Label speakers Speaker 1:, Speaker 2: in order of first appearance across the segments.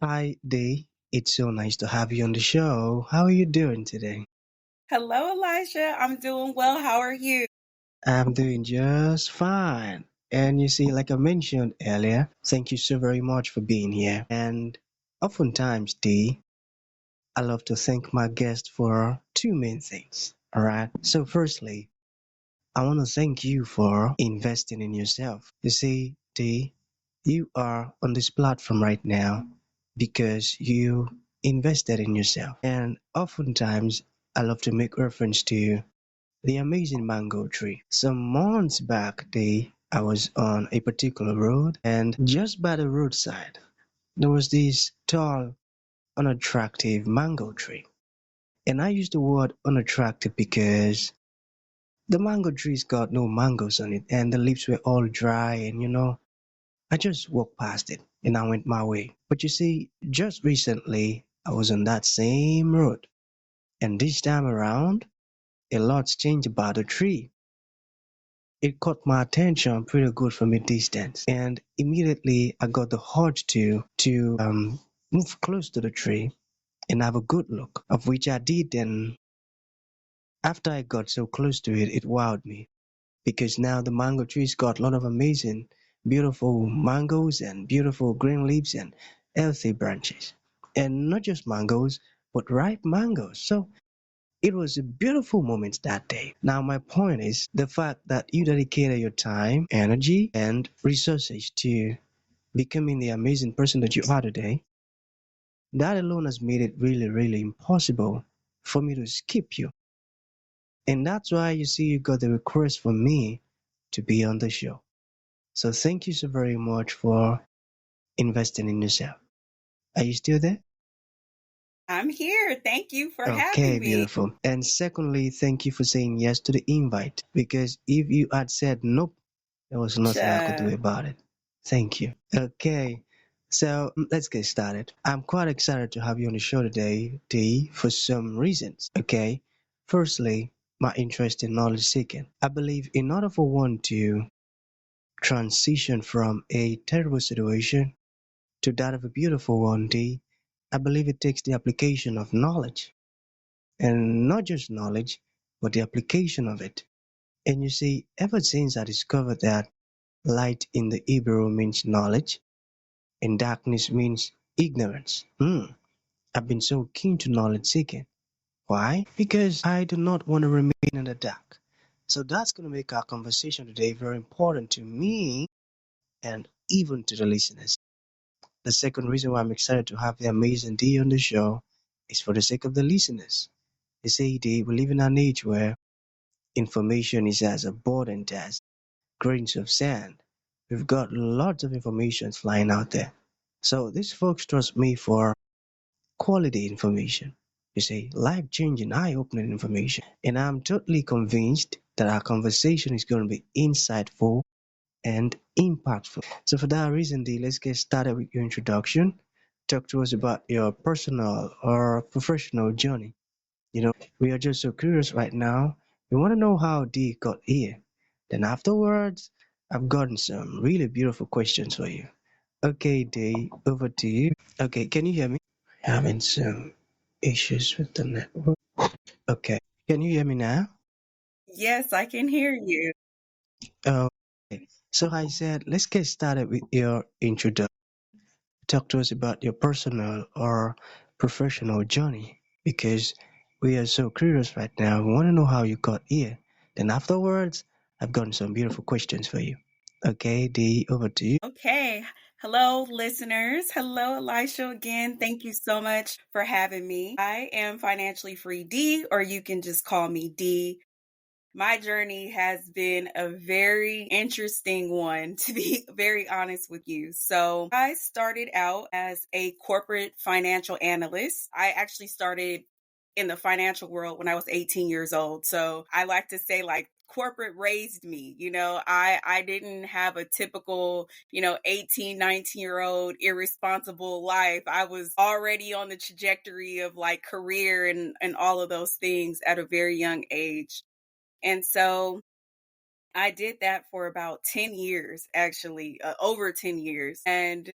Speaker 1: Hi, Dee. It's so nice to have you on the show. How are you doing today?
Speaker 2: Hello, Elijah. I'm doing well. How are you?
Speaker 1: I'm doing just fine. And you see, like I mentioned earlier, thank you so very much for being here. And oftentimes, Dee, I love to thank my guest for two main things. All right. So, firstly, I want to thank you for investing in yourself. You see, Dee, you are on this platform right now because you invested in yourself. And oftentimes, I love to make reference to the amazing mango tree. Some months back, I was on a particular road, and just by the roadside, there was this tall, unattractive mango tree. And I use the word unattractive because the mango tree's got no mangoes on it, and the leaves were all dry, and I just walked past it and I went my way. But you see, just recently, I was on that same road, and this time around, a lot's changed about the tree. It caught my attention pretty good from a distance, and immediately I got the urge to move close to the tree and have a good look, of which I did. And after I got so close to it, it wowed me because now the mango tree's got a lot of amazing, beautiful mangoes and beautiful green leaves and healthy branches, and not just mangoes, but ripe mangoes. So it was a beautiful moment that day. Now, my point is the fact that you dedicated your time, energy, and resources to becoming the amazing person that you are today. That alone has made it really, really impossible for me to skip you. And that's why you see you got the request from me to be on the show. So thank you so very much for investing in yourself. Are you still there?
Speaker 2: I'm here. Thank you for
Speaker 1: Okay,
Speaker 2: having me.
Speaker 1: beautiful. And secondly, thank you for saying yes to the invite because if you had said nope, there was nothing I could do
Speaker 2: Sure.
Speaker 1: about it. Thank you. Okay, so let's get started. I'm quite excited to have you on the show today, Dee, for some reasons. Okay, firstly, my interest in knowledge seeking. I believe in order for one to transition from a terrible situation to that of a beautiful one, Dee, I believe it takes the application of knowledge. And not just knowledge, but the application of it. And you see, ever since I discovered that light in the Hebrew means knowledge and darkness means ignorance, I've been so keen to knowledge seeking. Why? Because I do not want to remain in the dark. So that's going to make our conversation today very important to me and even to the listeners. The second reason why I'm excited to have the amazing Dee on the show is for the sake of the listeners. They say, Dee, we live in an age where information is as abundant as grains of sand. We've got lots of information flying out there. So these folks trust me for quality information. You say life changing, eye opening information. And I'm totally convinced that our conversation is going to be insightful and impactful. So for that reason, Dee, let's get started with your introduction. Talk to us about your personal or professional journey. We are just so curious right now. We want to know how Dee got here. Then afterwards, I've gotten some really beautiful questions for you. Okay, Dee, over to you. Okay, can you hear me? Having some issues with the network. Okay, can you hear me now?
Speaker 2: Yes, I can hear you.
Speaker 1: Okay, so I said, let's get started with your introduction. Talk to us about your personal or professional journey because we are so curious right now. We want to know how you got here. Then afterwards, I've gotten some beautiful questions for you. Okay, Dee, over to you.
Speaker 2: Okay. Hello, listeners. Hello, Elisha again. Thank you so much for having me. I am Financially Free Dee, or you can just call me Dee. My journey has been a very interesting one, to be very honest with you. So, I started out as a corporate financial analyst. I actually started in the financial world when I was 18 years old. So, I like to say, like, corporate raised me. I didn't have a typical 18, 19-year old irresponsible life. I was already on the trajectory of like career and all of those things at a very young age. And so I did that for about 10 years, actually, over 10 years. And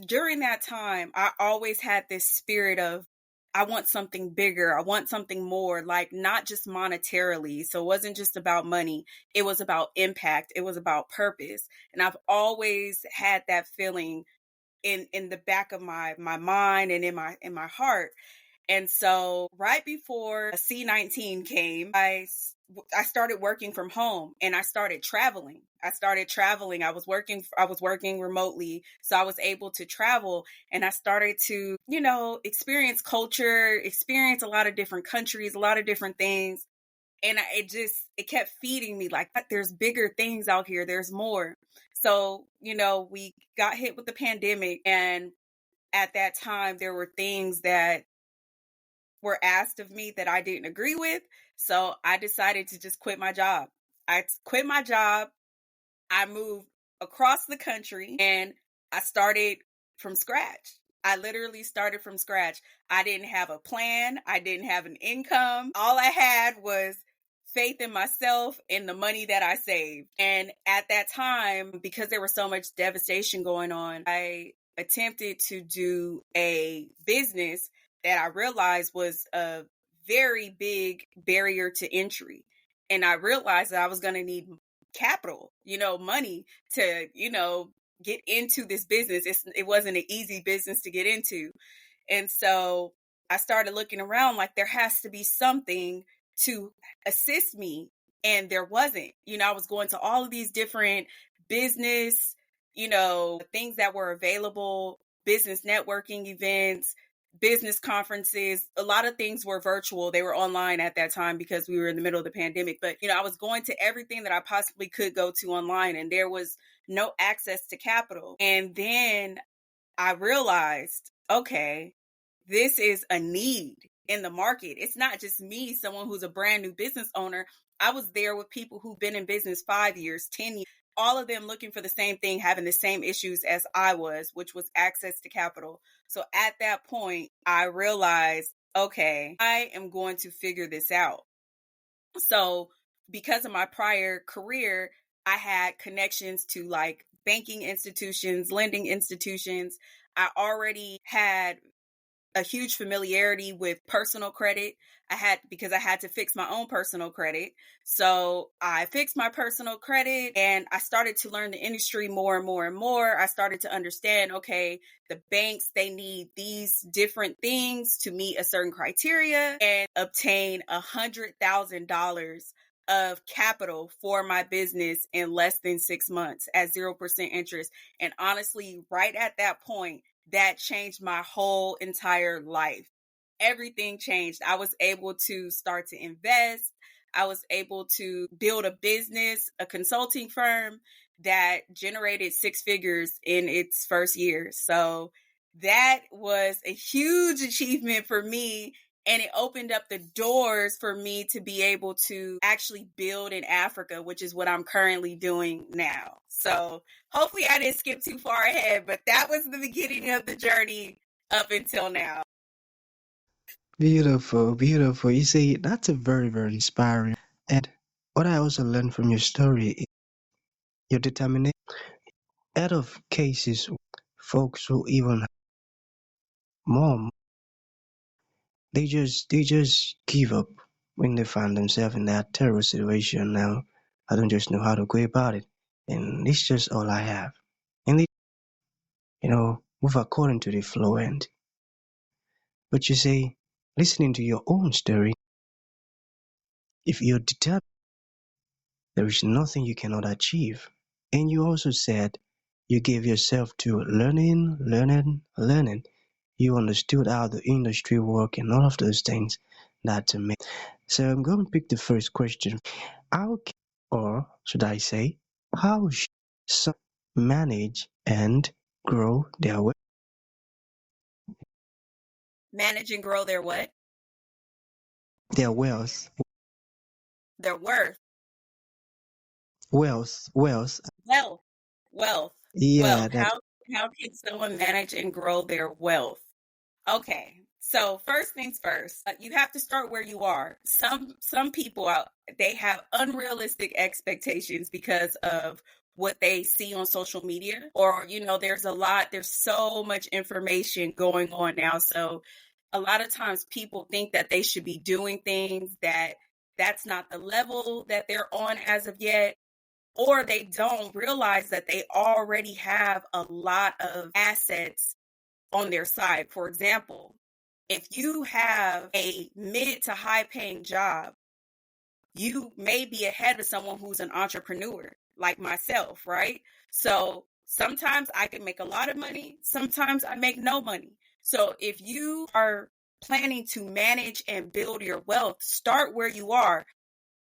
Speaker 2: during that time, I always had this spirit of, I want something bigger. I want something more, like not just monetarily. So it wasn't just about money. It was about impact. It was about purpose. And I've always had that feeling in the back of my mind and in my heart. And so right before C-19 came, I started working from home and I started traveling. I was working remotely, so I was able to travel, and I started to, experience culture, experience a lot of different countries, a lot of different things. And it kept feeding me like, there's bigger things out here. There's more. So, we got hit with the pandemic, and at that time there were things that were asked of me that I didn't agree with. So I decided to just quit my job. I quit my job. I moved across the country and I started from scratch. I literally started from scratch. I didn't have a plan. I didn't have an income. All I had was faith in myself and the money that I saved. And at that time, because there was so much devastation going on, I attempted to do a business that I realized was a very big barrier to entry. And I realized that I was going to need capital, money to, get into this business. It wasn't an easy business to get into. And so I started looking around like there has to be something to assist me. And there wasn't. I was going to all of these different business, things that were available, business networking events, business conferences. A lot of things were virtual. They were online at that time because we were in the middle of the pandemic. But, I was going to everything that I possibly could go to online, and there was no access to capital. And then I realized, okay, this is a need in the market. It's not just me, someone who's a brand new business owner. I was there with people who've been in business 5 years, 10 years, all of them looking for the same thing, having the same issues as I was, which was access to capital. So at that point, I realized, okay, I am going to figure this out. So because of my prior career, I had connections to like banking institutions, lending institutions. I already had a huge familiarity with personal credit. Because I had to fix my own personal credit. So I fixed my personal credit and I started to learn the industry more and more and more. I started to understand, okay, the banks, they need these different things to meet a certain criteria and obtain $100,000 of capital for my business in less than 6 months at 0% interest. And honestly, right at that point, that changed my whole entire life. Everything changed. I was able to start to invest. I was able to build a business, a consulting firm that generated 6 figures in its first year. So that was a huge achievement for me. And it opened up the doors for me to be able to actually build in Africa, which is what I'm currently doing now. So hopefully I didn't skip too far ahead, but that was the beginning of the journey up until now.
Speaker 1: Beautiful, beautiful. You see, that's a very, very inspiring. And what I also learned from your story is your determination. Out of cases, folks who even have more, they just give up when they find themselves in that terrible situation. Now, I don't just know how to go about it, and it's just all I have. And they, move according to the flow. And but you see, listening to your own story, if you're determined, there is nothing you cannot achieve. And you also said you gave yourself to learning, learning, learning. You understood how the industry work and all of those things. That's amazing. So I'm going to pick the first question. How can, or should I say, how should some manage and grow
Speaker 2: Manage and grow their what?
Speaker 1: their wealth,
Speaker 2: Their worth.
Speaker 1: wealth?
Speaker 2: Wealth. Wealth.
Speaker 1: Yeah,
Speaker 2: Wealth.
Speaker 1: that
Speaker 2: How can someone manage and grow their wealth? Okay. So first things first, you have to start where you are. Some people out, they have unrealistic expectations because of what they see on social media, or, there's so much information going on now. So a lot of times people think that they should be doing things that's not the level that they're on as of yet, or they don't realize that they already have a lot of assets on their side. For example, if you have a mid to high paying job, you may be ahead of someone who's an entrepreneur like myself, right? So sometimes I can make a lot of money, sometimes I make no money. So if you are planning to manage and build your wealth, start where you are.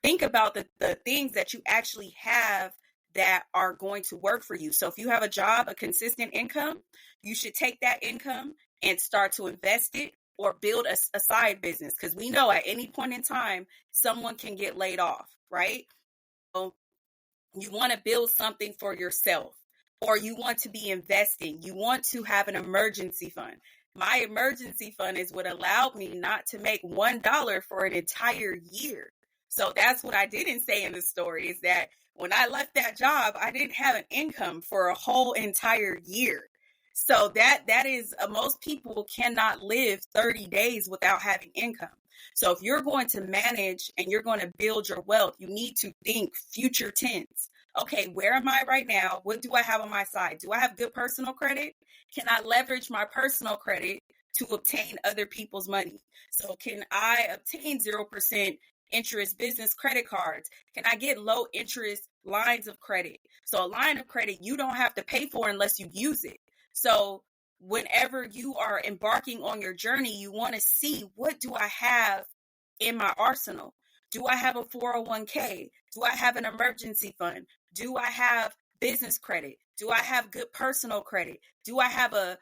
Speaker 2: Think about the things that you actually have that are going to work for you. So if you have a job, a consistent income, you should take that income and start to invest it or build a side business, because we know at any point in time, someone can get laid off, right? So you want to build something for yourself, or you want to be investing. You want to have an emergency fund. My emergency fund is what allowed me not to make $1 for an entire year. So that's what I didn't say in the story, is that when I left that job, I didn't have an income for a whole entire year. So that is most people cannot live 30 days without having income. So if you're going to manage and you're going to build your wealth, you need to think future tense. Okay, where am I right now? What do I have on my side? Do I have good personal credit? Can I leverage my personal credit to obtain other people's money? So can I obtain 0% interest business credit cards? Can I get low interest lines of credit? So a line of credit you don't have to pay for unless you use it. So whenever you are embarking on your journey, you want to see, what do I have in my arsenal? Do I have a 401k? Do I have an emergency fund? Do I have business credit? Do I have good personal credit? Do I have a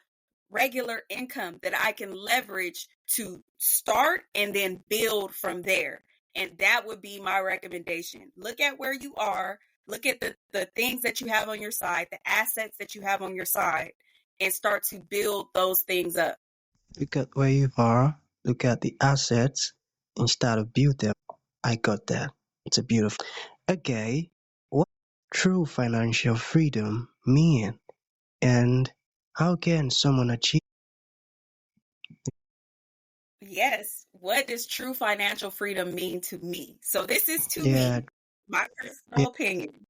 Speaker 2: regular income that I can leverage to start and then build from there? And that would be my recommendation. Look at where you are. Look at the things that you have on your side, the assets that you have on your side, and start to build those things up.
Speaker 1: Look at where you are, look at the assets, and start to build them. I got that. It's a beautiful. Okay, what true financial freedom mean, and how can someone achieve?
Speaker 2: Yes. What does true financial freedom mean to me? So this is to
Speaker 1: Yeah,
Speaker 2: me, my
Speaker 1: yeah,
Speaker 2: personal opinion.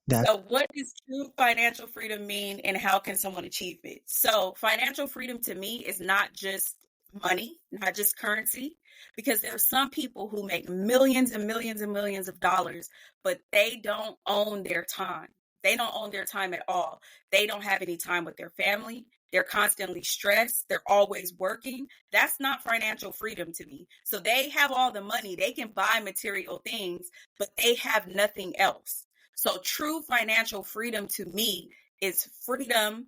Speaker 1: that's
Speaker 2: So what does true financial freedom mean, and how can someone achieve it? So financial freedom to me is not just money, not just currency, because there are some people who make millions and millions and millions of dollars, but they don't own their time. They don't own their time at all. They don't have any time with their family. They're constantly stressed. They're always working. That's not financial freedom to me. So they have all the money. They can buy material things, but they have nothing else. So true financial freedom to me is freedom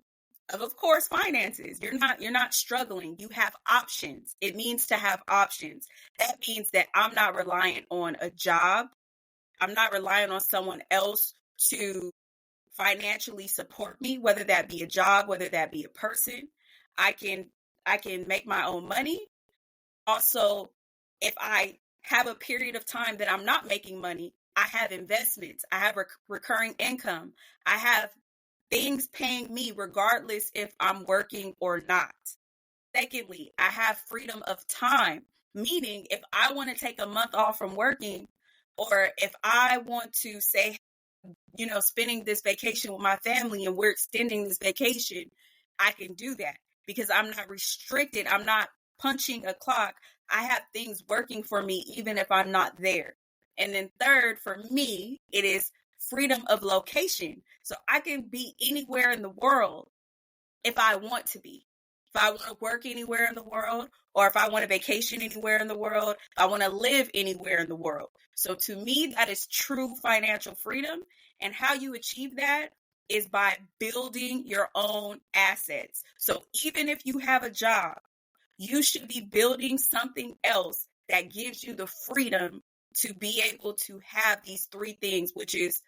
Speaker 2: of course, finances. You're not struggling. You have options. It means to have options. That means that I'm not reliant on a job. I'm not relying on someone else to financially support me, whether that be a job, whether that be a person. I can I can make my own money. Also, if I have a period of time that I'm not making money, I have investments, I have recurring income, I have things paying me regardless if I'm working or not. Secondly, I have freedom of time, meaning if I want to take a month off from working, or if I want to say, spending this vacation with my family and we're extending this vacation, I can do that because I'm not restricted. I'm not punching a clock. I have things working for me even if I'm not there. And then third, for me, it is freedom of location. So I can be anywhere in the world if I want to be. If I want to work anywhere in the world, or if I want to vacation anywhere in the world, if I want to live anywhere in the world. So to me, that is true financial freedom. And how you achieve that is by building your own assets. So even if you have a job, you should be building something else that gives you the freedom to be able to have these three things, which is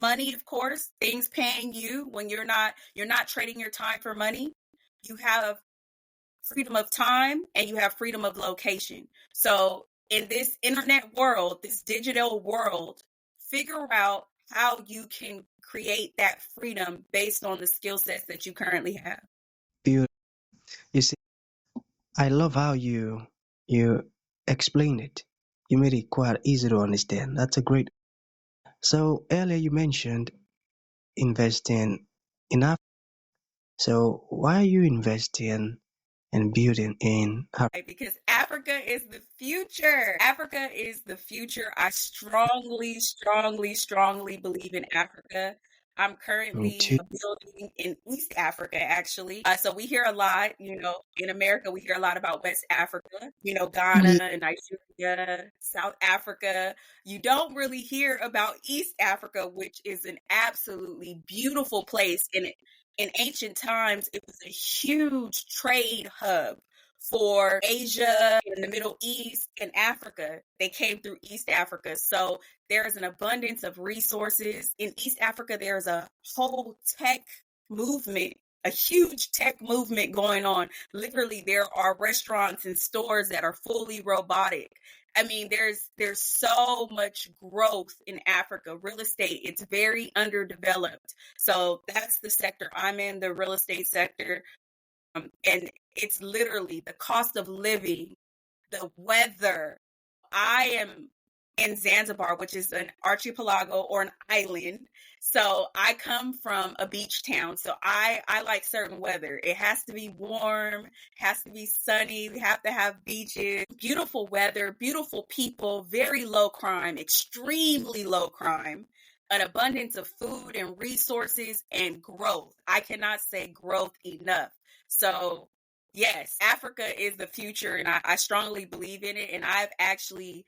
Speaker 2: money, of course, things paying you when you're not trading your time for money. You have freedom of time and you have freedom of location. So in this internet world, this digital world, figure out how you can create that freedom based on the skill sets that you currently have.
Speaker 1: Beautiful. You see, I love how you explain it. You made it quite easy to understand. That's a great. So earlier you mentioned investing in Africa. So why are you investing and building in Africa?
Speaker 2: Because Africa is the future. Africa is the future. I strongly, strongly, strongly believe in Africa. I'm
Speaker 1: Me
Speaker 2: currently
Speaker 1: too.
Speaker 2: building in East Africa, actually. So we hear a lot, in America, we hear a lot about West Africa, Ghana
Speaker 1: Yeah.
Speaker 2: and Nigeria, South Africa. You don't really hear about East Africa, which is an absolutely beautiful place. And in ancient times, it was a huge trade hub for Asia and the Middle East and Africa. They came through East Africa. So there is an abundance of resources. In East Africa, there's a whole tech movement, a huge tech movement going on. Literally, there are restaurants and stores that are fully robotic. I mean, there's so much growth in Africa. Real estate, it's very underdeveloped. So that's the sector I'm in, the real estate sector. And it's literally the cost of living, the weather. I am in Zanzibar, which is an archipelago or an island. So I come from a beach town. So I like certain weather. It has to be warm, has to be sunny. We have to have beaches, beautiful weather, beautiful people, very low crime, extremely low crime, an abundance of food and resources and growth. I cannot say growth enough. So yes, Africa is the future, and I strongly believe in it. And I've actually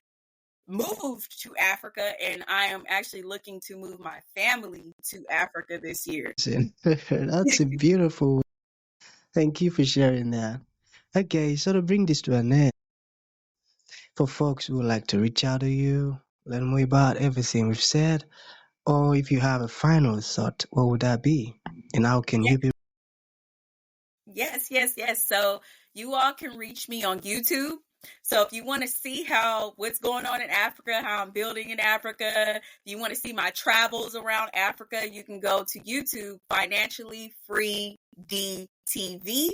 Speaker 2: moved to Africa, and I am actually looking to move my family to Africa this year.
Speaker 1: That's a beautiful. Thank you for sharing that. Okay, so to bring this to an end, for folks who would like to reach out to you, learn more about everything we've said, or if you have a final thought, what would that be? And how can you be?
Speaker 2: Yes, yes, yes. So you all can reach me on YouTube. So if you want to see what's going on in Africa, how I'm building in Africa, you want to see my travels around Africa, you can go to YouTube, Financially Free Dee TV.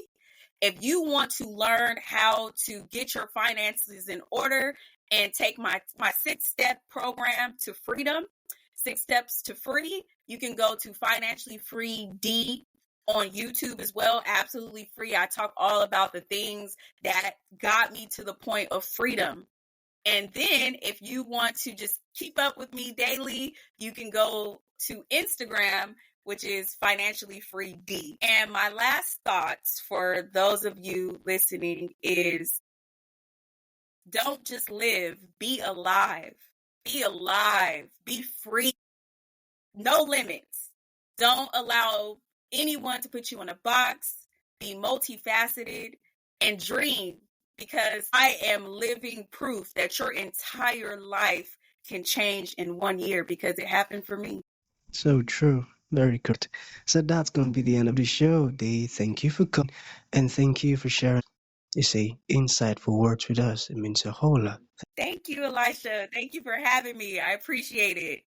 Speaker 2: If you want to learn how to get your finances in order and take my 6-step program to freedom, 6 steps to free, you can go to Financially Free Dee on YouTube as well. Absolutely free. I talk all about the things that got me to the point of freedom. And then if you want to just keep up with me daily, you can go to Instagram, which is Financially Free Dee. And my last thoughts for those of you listening is don't just live, be alive. Be alive, be free, no limits. Don't allow anyone to put you in a box. Be multifaceted and dream, because I am living proof that your entire life can change in 1 year, because it happened for me.
Speaker 1: So true. Very good. So that's going to be the end of the show. Dee, thank you for coming and thank you for sharing, you see, insightful words with us. It means a whole lot.
Speaker 2: Thank you, Elisha. Thank you for having me. I appreciate it.